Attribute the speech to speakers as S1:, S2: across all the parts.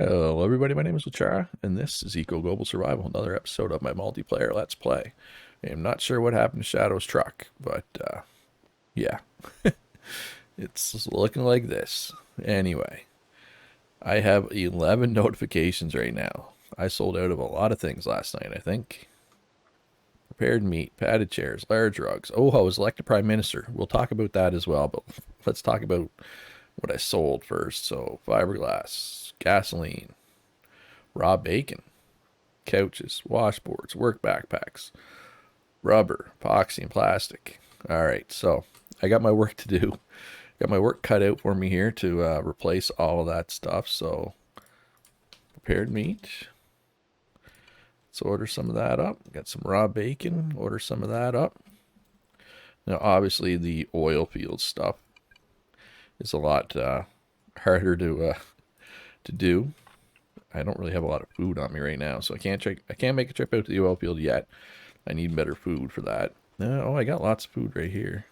S1: Hello everybody, my name is Luchara, and this is Eco Global Survival, another episode of my multiplayer Let's Play. I'm not sure what happened to Shadow's truck, but yeah, it's looking like this. Anyway, I have 11 notifications right now. I sold out of a lot of things last night, I think. Prepared meat, padded chairs, large rugs. Oh, I was elected Prime Minister. We'll talk about that as well, but let's talk about what I sold first. So, fiberglass, gasoline, raw bacon, couches, washboards, work backpacks, rubber, epoxy, and plastic. All right, so I got my work to do. Got my work cut out for me here to replace all of that stuff. So prepared meat. Let's order some of that up. Got some raw bacon. Order some of that up. Now, obviously, the oil field stuff is a lot harder to do. I don't really have a lot of food on me right now, so I can't make a trip out to the oil field yet. I need better food for that. Oh, I got lots of food right here.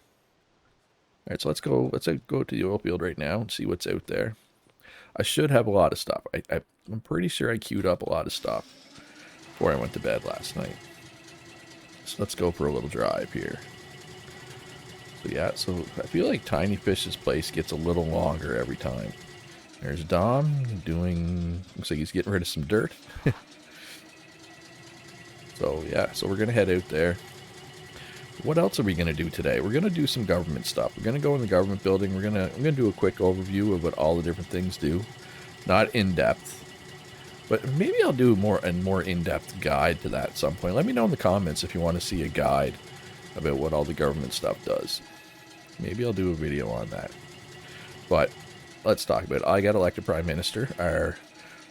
S1: All right, so let's go to the oil field right now and see what's out there. I should have a lot of stuff. I'm pretty sure I queued up a lot of stuff before I went to bed last night. So let's go for a little drive here. So yeah, so I feel like Tiny Fish's place gets a little longer every time. There's Dom doing, looks like he's getting rid of some dirt. So yeah, so we're gonna head out there. What else are we gonna do today? We're gonna do some government stuff. We're gonna go in the government building. I'm gonna do a quick overview of what all the different things do. Not in depth, but maybe I'll do a more in-depth guide to that at some point. Let me know in the comments if you want to see a guide about what all the government stuff does. Maybe I'll do a video on that. But let's talk about it. I got elected Prime Minister. Our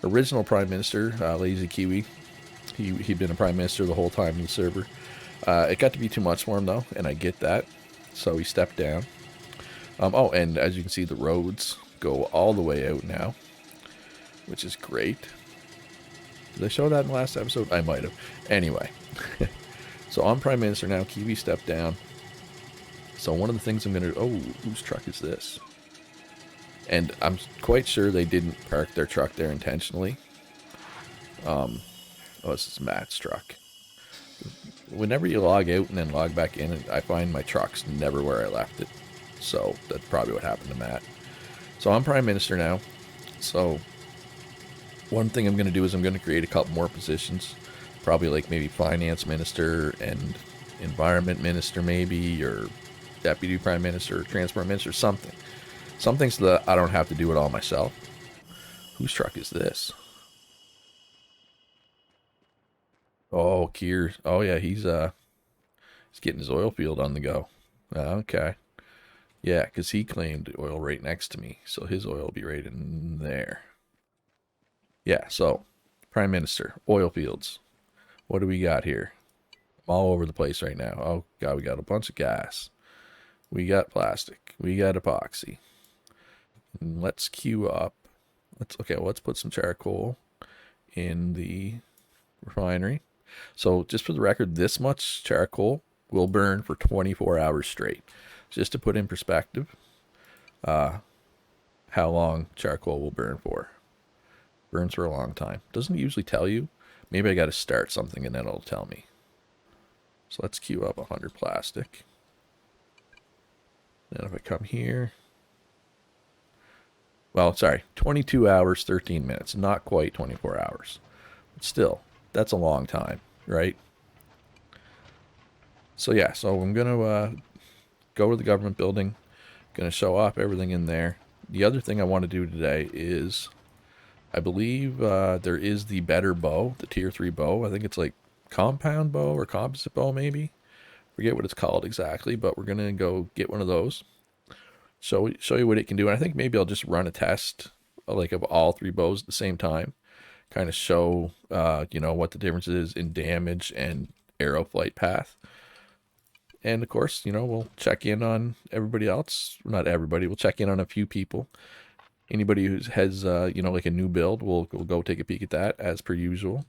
S1: original Prime Minister, Lazy Kiwi, he'd been a Prime Minister the whole time in the server. It got to be too much for him, though, and I get that. So he stepped down. Oh, and as you can see, the roads go all the way out now, which is great. Did I show that in the last episode? I might have. Anyway, so I'm Prime Minister now. Kiwi stepped down. So one of the things I'm going to do... Oh, whose truck is this? And I'm quite sure they didn't park their truck there intentionally. Oh, this is Matt's truck. Whenever you log out and then log back in, I find my truck's never where I left it. So that's probably what happened to Matt. So I'm Prime Minister now. So one thing I'm going to do is I'm going to create a couple more positions. Probably like maybe Finance Minister and Environment Minister maybe, or Deputy Prime Minister, or Transport Minister, something. Something so that I don't have to do it all myself. Whose truck is this? Oh, Kier. Oh yeah, he's getting his oil field on the go. Okay. Yeah, because he claimed oil right next to me, so his oil will be right in there. Yeah, so Prime Minister, oil fields. What do we got here? I'm all over the place right now. Oh god, we got a bunch of gas. We got plastic. We got epoxy. And let's queue up. Let's put some charcoal in the refinery. So just for the record, this much charcoal will burn for 24 hours straight. Just to put in perspective, how long charcoal will burn for. Burns for a long time. Doesn't usually tell you. Maybe I got to start something and then it'll tell me. So let's queue up 100 plastic. Then if I come here, well, sorry, 22 hours, 13 minutes. Not quite 24 hours. But still, that's a long time, right? So yeah, so I'm going to go to the government building. Going to show off everything in there. The other thing I want to do today is, I believe there is the better bow, the tier 3 bow. I think it's like compound bow or composite bow maybe. Forget what it's called exactly, but we're going to go get one of those. Show you what it can do. And I think maybe I'll just run a test like of all 3 bows at the same time. Kind of show, what the difference is in damage and arrow flight path. And of course, we'll check in on everybody else. Not everybody. We'll check in on a few people. Anybody who has, like a new build, we'll go take a peek at that as per usual.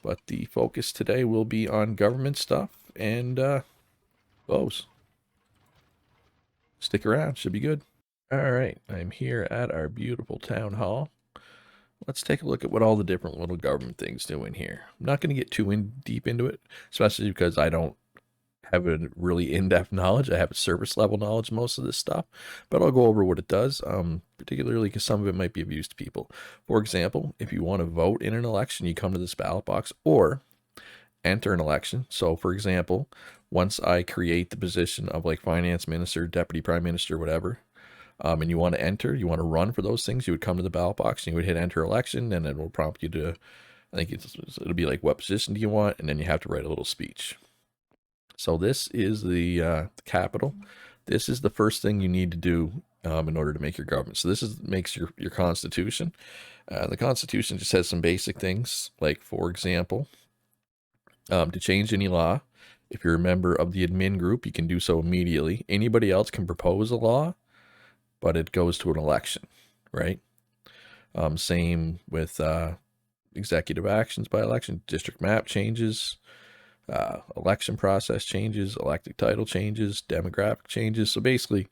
S1: But the focus today will be on government stuff and bows. Stick around. Should be good. All right. I'm here at our beautiful town hall. let's take a look at what all the different little government things do in here. I'm not going to get too deep into it, especially because I don't have a really in-depth knowledge. I have a surface level knowledge of most of this stuff, but I'll go over what it does, particularly because some of it might be of use to people. For example, if you want to vote in an election, you come to this ballot box or enter an election. So for example, once I create the position of like finance minister, deputy prime minister, whatever, and you want to enter, you want to run for those things, you would come to the ballot box and you would hit enter election, and it will prompt you to, I think it'll be like, what position do you want? And then you have to write a little speech. So this is the capital. This is the first thing you need to do in order to make your government. So this makes your constitution. The constitution just has some basic things, like for example, to change any law. If you're a member of the admin group, you can do so immediately. Anybody else can propose a law, but it goes to an election, right? Same with executive actions by election, district map changes, election process changes, elected title changes, demographic changes. So basically,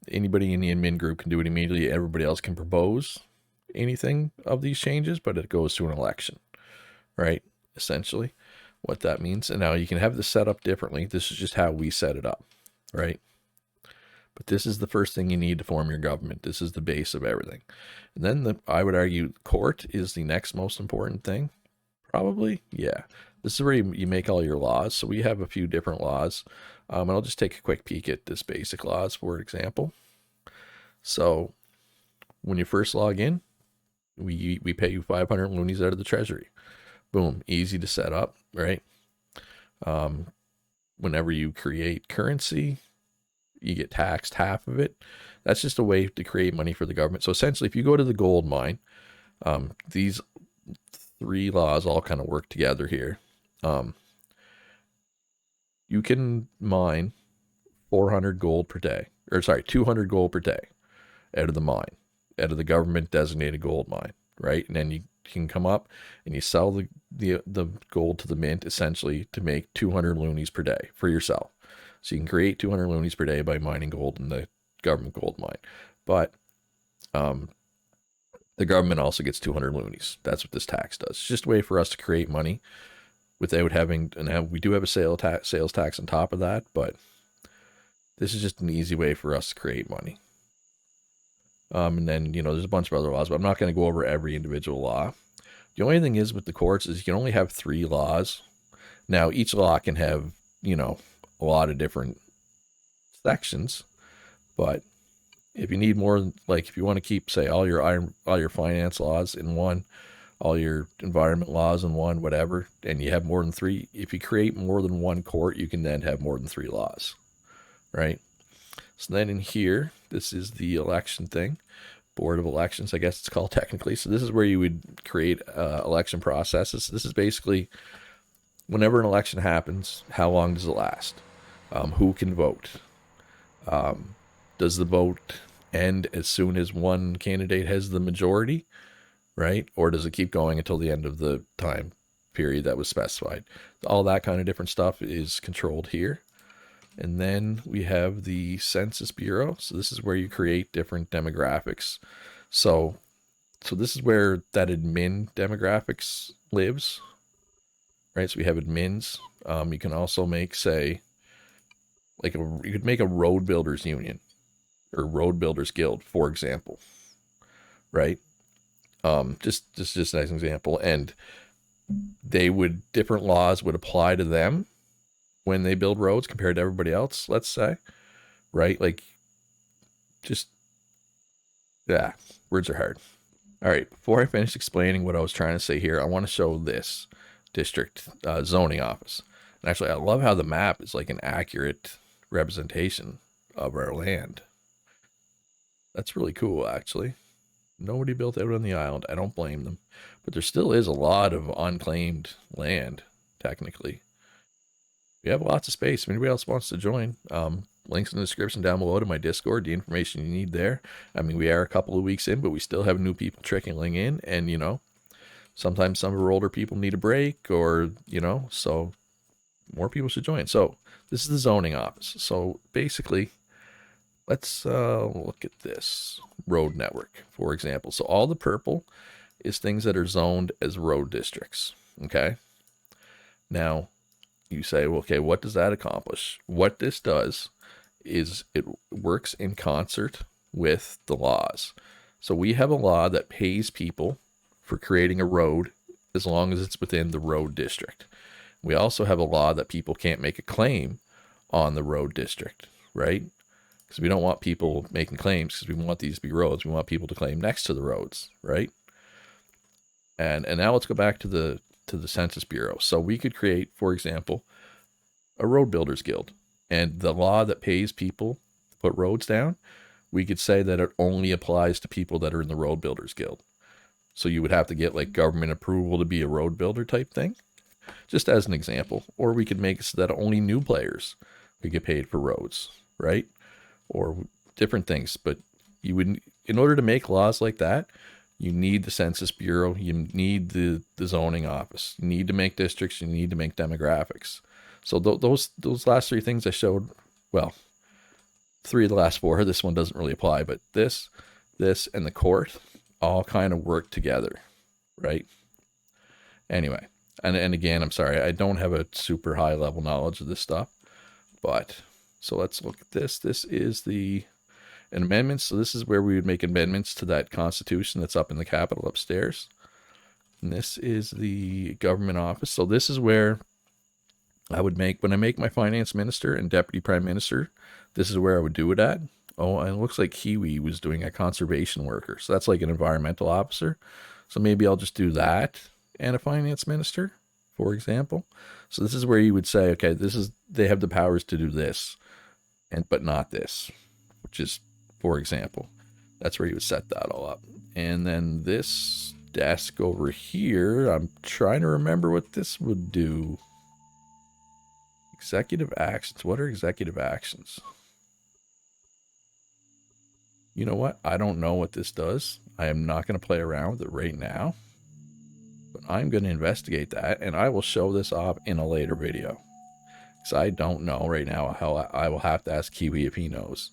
S1: anybody in the admin group can do it immediately. Everybody else can propose anything of these changes, but it goes to an election, right? Essentially, what that means. And now you can have this set up differently. This is just how we set it up, right? But this is the first thing you need to form your government. This is the base of everything. And then I would argue court is the next most important thing. Probably, yeah. This is where you make all your laws. So we have a few different laws. And I'll just take a quick peek at this basic laws, for example. So when you first log in, we pay you 500 loonies out of the treasury. Boom, easy to set up, right? Whenever you create currency, you get taxed half of it. That's just a way to create money for the government. So essentially, if you go to the gold mine, these three laws all kind of work together here. You can mine 400 gold per day, or sorry, 200 gold per day out of the mine, out of the government designated gold mine, right? And then you can come up and you sell the gold to the mint essentially to make 200 loonies per day for yourself. So you can create 200 loonies per day by mining gold in the government gold mine. But the government also gets 200 loonies. That's what this tax does. It's just a way for us to create money without having, and we do have a sales tax on top of that, but this is just an easy way for us to create money. And then, there's a bunch of other laws, but I'm not going to go over every individual law. The only thing is with the courts is you can only have 3 laws. Now, each law can have, a lot of different sections, but if you need more, like if you want to keep, say, all your finance laws in one, all your environment laws in one, whatever, and you have more than 3, if you create more than one court, you can then have more than 3 laws, right? So then in here, this is the election thing, Board of Elections, I guess it's called technically. So this is where you would create election processes. This is basically whenever an election happens, how long does it last? Who can vote? Does the vote end as soon as one candidate has the majority, right? Or does it keep going until the end of the time period that was specified? All that kind of different stuff is controlled here. And then we have the Census Bureau. So this is where you create different demographics. So this is where that admin demographics lives, right? So we have admins. You can also make, say, like you could make a road builders union or road builders guild, for example, right? Just as an example, and different laws would apply to them when they build roads compared to everybody else, let's say, right? Like, words are hard. All right, before I finish explaining what I was trying to say here, I want to show this district zoning office. And actually, I love how the map is like an accurate representation of our land. That's really cool, actually. Nobody built out on the island. I don't blame them. But there still is a lot of unclaimed land, technically. We have lots of space. If anybody else wants to join, links in the description down below to my Discord, the information you need there. I mean, we are a couple of weeks in, but we still have new people trickling in. And, sometimes some of our older people need a break or, so more people should join. So this is the zoning office. So basically, let's look at this road network, for example. So all the purple is things that are zoned as road districts. Okay. Now, you say, well, okay, what does that accomplish? What this does is it works in concert with the laws. So we have a law that pays people for creating a road as long as it's within the road district. We also have a law that people can't make a claim on the road district, right? Because we don't want people making claims, because we want these to be roads. We want people to claim next to the roads, right? And now let's go back to the Census Bureau. So we could create, for example, a road builders guild, and the law that pays people to put roads down, we could say that it only applies to people that are in the road builders guild. So you would have to get like government approval to be a road builder type thing, just as an example. Or we could make it so that only new players could get paid for roads, right? Or different things. But you would, in order to make laws like that, you need the Census Bureau, you need the zoning office, you need to make districts, you need to make demographics. So those last three things I showed, well, 3 of the last 4, this one doesn't really apply, but this, and the court all kind of work together, right? Anyway, and again, I'm sorry, I don't have a super high level knowledge of this stuff, but so let's look at this. This is an amendment. So this is where we would make amendments to that Constitution that's up in the Capitol upstairs. And this is the government office. So this is where I would make, when I make my finance minister and deputy prime minister, this is where I would do it at. Oh, and it looks like Kiwi was doing a conservation worker. So that's like an environmental officer. So maybe I'll just do that and a finance minister, for example. So this is where you would say, okay, they have the powers to do this, but not this, which is, for example, that's where you would set that all up. And then this desk over here, I'm trying to remember what this would do. Executive actions. What are executive actions? You know what? I don't know what this does. I am not going to play around with it right now, but I'm going to investigate that, and I will show this off in a later video, because I don't know right now. How I will have to ask Kiwi if he knows.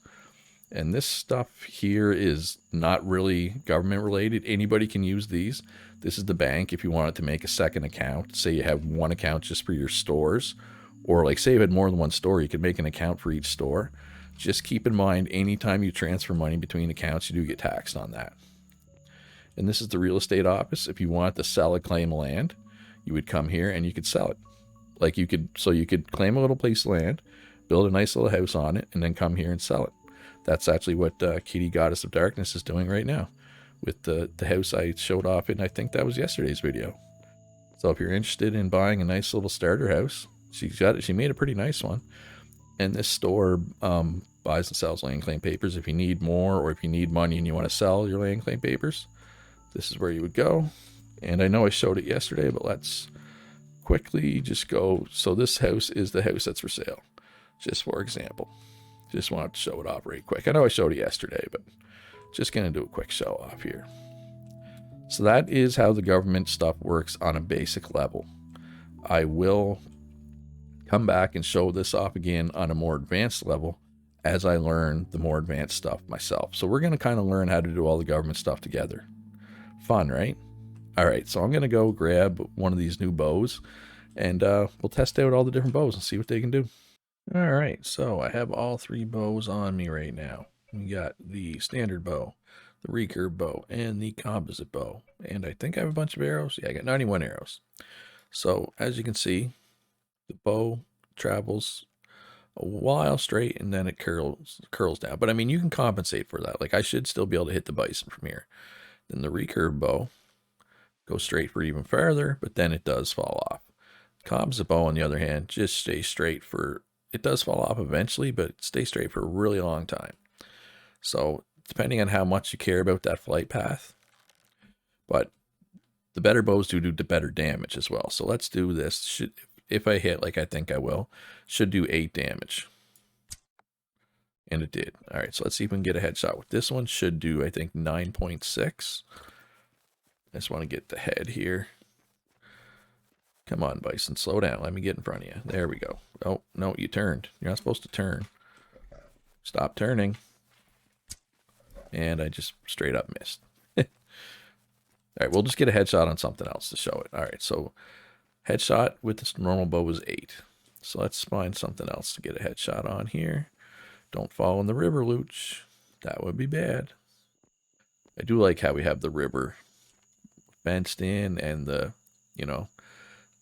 S1: And this stuff here is not really government related. Anybody can use these. This is the bank. If you wanted to make a second account, say you have one account just for your stores, or like say you had more than one store, you could make an account for each store. Just keep in mind, anytime you transfer money between accounts, you do get taxed on that. And this is the real estate office. If you want to sell a claim of land, you would come here and you could sell it. Like you could claim a little piece of land, build a nice little house on it, and then come here and sell it. That's actually what Kitty Goddess of Darkness is doing right now with the house I showed off in, I think that was yesterday's video. So if you're interested in buying a nice little starter house, she made a pretty nice one. And this store buys and sells land claim papers. If you need more, or if you need money and you want to sell your land claim papers, this is where you would go. And I know I showed it yesterday, but let's quickly just go. So this house is the house that's for sale, just for example. Just wanted to show it off right quick. I know I showed it yesterday, but just going to do a quick show off here. So that is how the government stuff works on a basic level. I will come back and show this off again on a more advanced level as I learn the more advanced stuff myself. So we're going to kind of learn how to do all the government stuff together. Fun, right? All right, so I'm going to go grab one of these new bows, and we'll test out all the different bows and see what they can do. All right, so I have all 3 bows on me right now. We got the standard bow, the recurve bow, and the composite bow. And I think I have a bunch of arrows. Yeah, I got 91 arrows. So as you can see, the bow travels a while straight and then it curls down. But I mean, you can compensate for that. Like I should still be able to hit the bison from here. Then the recurve bow goes straight for even farther, but then it does fall off. Composite bow, on the other hand, just stays straight for, it does fall off eventually, but it stays straight for a really long time. So depending on how much you care about that flight path, but the better bows do better damage as well. So let's do this. If I hit like I think I will, should do 8 damage. And it did. All right, so let's see if we can get a headshot with this one. Should do, I think, 9.6. I just want to get the head here. Come on, Bison, slow down. Let me get in front of you. There we go. Oh, no, you turned. You're not supposed to turn. Stop turning. And I just straight up missed. All right, we'll just get a headshot on something else to show it. All right, so headshot with this normal bow was 8. So let's find something else to get a headshot on here. Don't fall in the river, Luch. That would be bad. I do like how we have the river fenced in and the, you know,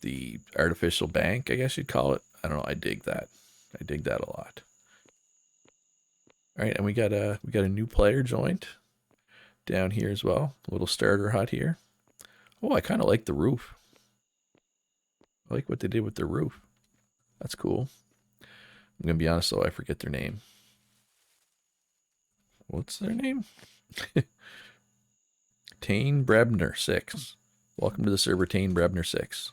S1: the artificial bank, I guess you'd call it. I don't know. I dig that. I dig that a lot. All right, and we got a new player joined down here as well. A little starter hut here. Oh, I kind of like the roof. I like what they did with their roof. That's cool. I'm gonna be honest though, I forget their name. What's their name? Tane Brebner 6. Welcome to the server, Tane Brebner 6.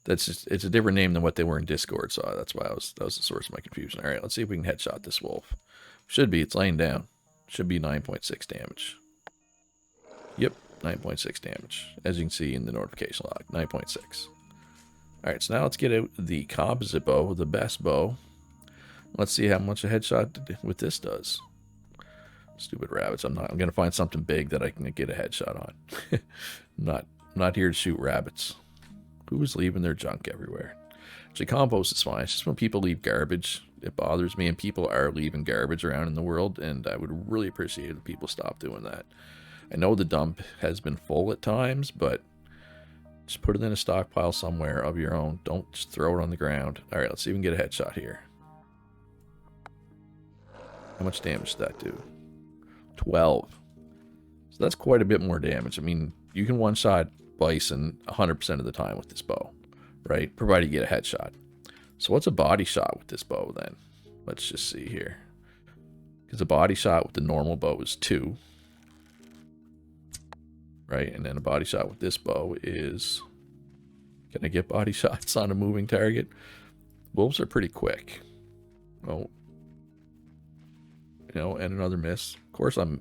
S1: That's just, it's a different name than what they were in Discord, so that's why that was the source of my confusion. All right, let's see if we can headshot this wolf. Should be, it's laying down. Should be 9.6 damage. Yep, 9.6 damage, as you can see in the notification log, 9.6. All right, so now let's get out the composite bow, the best bow. Let's see how much a headshot with this does. Stupid rabbits. I'm gonna find something big that I can get a headshot on. not here to shoot rabbits. Who's leaving their junk everywhere? Actually, compost is fine. It's just when people leave garbage, it bothers me, and people are leaving garbage around in the world, and I would really appreciate if people stop doing that. I know the dump has been full at times, but just put it in a stockpile somewhere of your own. Don't just throw it on the ground. All right, let's see if we can get a headshot here. How much damage did that do? 12. So that's quite a bit more damage. I mean, you can one-shot bison 100% of the time with this bow, right? Provided you get a headshot. So what's a body shot with this bow then? Let's just see here. Because a body shot with the normal bow is 2. Right? And then a body shot with this bow is... Can I get body shots on a moving target? Wolves are pretty quick. Oh. You know, and another miss. Of course I'm...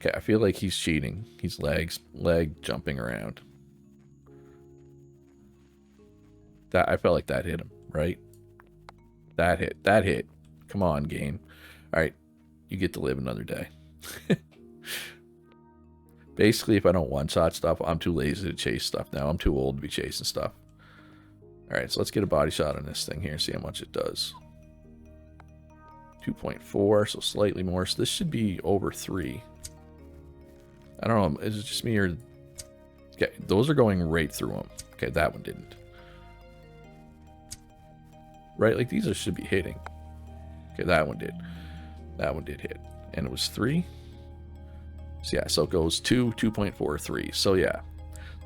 S1: Okay, I feel like he's cheating. He's leg jumping around. That I felt like that hit him, right? That hit. Come on, game. All right, you get to live another day. Basically, if I don't one-shot stuff, I'm too lazy to chase stuff now. I'm too old to be chasing stuff. All right, so let's get a body shot on this thing here and see how much it does. 2.4, so slightly more. So this should be over 3. I don't know. Is it just me or... Okay, those are going right through them. Okay, that one didn't. Right, like these should be hitting. Okay, that one did. That one did hit. And it was 3. So yeah, so it goes 2, 2.4, 3. So yeah,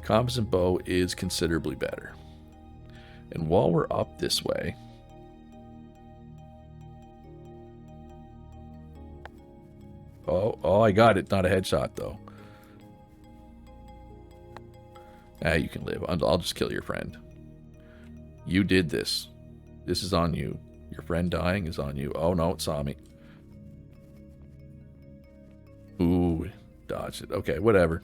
S1: composite bow is considerably better. And while we're up this way... Oh, I got it. Not a headshot, though. Ah, you can live. I'll just kill your friend. You did this. This is on you. Your friend dying is on you. Oh, no, it saw me. Ooh, dodged it. Okay, whatever.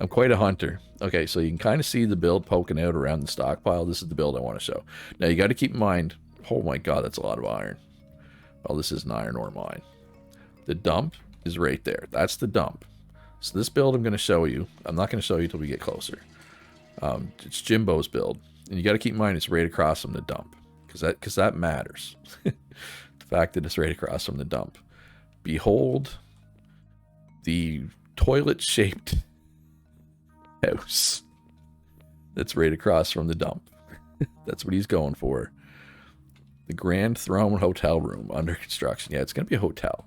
S1: I'm quite a hunter. Okay, so you can kind of see the build poking out around the stockpile. This is the build I want to show. Now, you got to keep in mind... Oh, my God, that's a lot of iron. Well, this is an iron ore mine. The dump is right there. That's the dump. So this build I'm going to show you. I'm not going to show you until we get closer. It's Jimbo's build. And you got to keep in mind it's right across from the dump. Because that matters. The fact that it's right across from the dump. Behold the toilet-shaped house that's right across from the dump. That's what he's going for. The Grand Throne Hotel Room under construction. Yeah, it's going to be a hotel.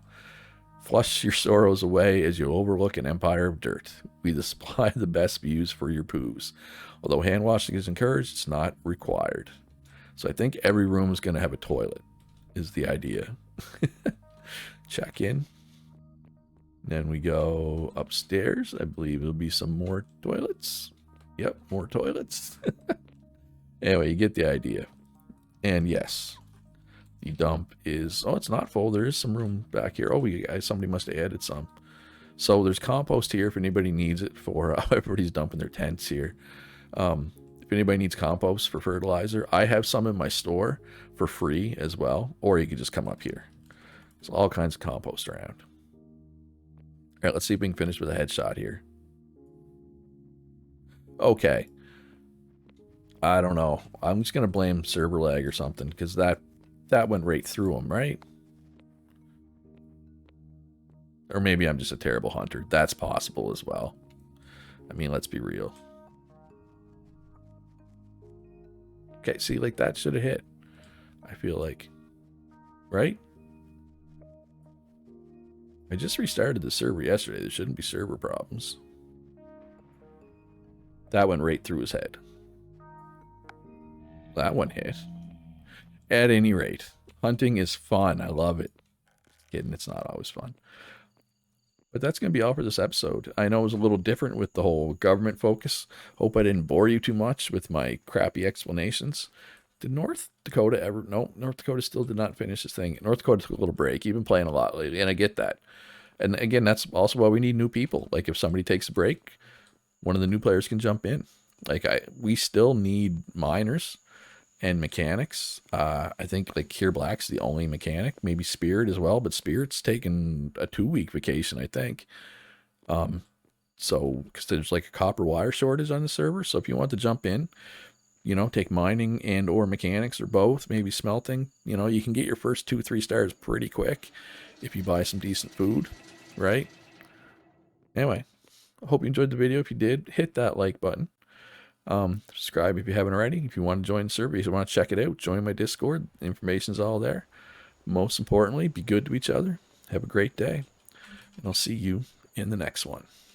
S1: Flush your sorrows away as you overlook an empire of dirt. We supply the best views for your poos. Although hand washing is encouraged, it's not required. So I think every room is going to have a toilet, is the idea. Check in. Then we go upstairs. I believe there'll be some more toilets. Yep, more toilets. Anyway, you get the idea. And yes, the dump is... Oh, it's not full. There is some room back here. Oh, somebody must have added some. So there's compost here if anybody needs it for... everybody's dumping their tents here. If anybody needs compost for fertilizer, I have some in my store for free as well. Or you could just come up here. There's all kinds of compost around. All right, let's see if we can finish with a headshot here. Okay. I don't know. I'm just gonna blame server lag or something because that went right through him, right? Or maybe I'm just a terrible hunter. That's possible as well. I mean, let's be real. Okay, see, like that should have hit. I feel like, right? I just restarted the server yesterday. There shouldn't be server problems. That went right through his head. That one hit. At any rate, hunting is fun. I love it. Kidding, it's not always fun. But that's going to be all for this episode. I know it was a little different with the whole government focus. Hope I didn't bore you too much with my crappy explanations. Did North Dakota ever? No, North Dakota still did not finish this thing. North Dakota took a little break. You've been playing a lot lately, and I get that. And again, that's also why we need new people. Like if somebody takes a break, one of the new players can jump in. Like we still need miners and mechanics. I think like Kier Black's the only mechanic, maybe Spirit as well, but Spirit's taken a 2-week vacation, I think. So because there's like a copper wire shortage on the server, so if you want to jump in, you know, take mining and or mechanics or both, maybe smelting, you know, you can get your first 2-3 stars pretty quick if you buy some decent food, right? Anyway, I hope you enjoyed the video. If you did, hit that like button. Subscribe if you haven't already. If you want to join the server, if you want to check it out, join my Discord. The information's all there. Most importantly, be good to each other. Have a great day, and I'll see you in the next one.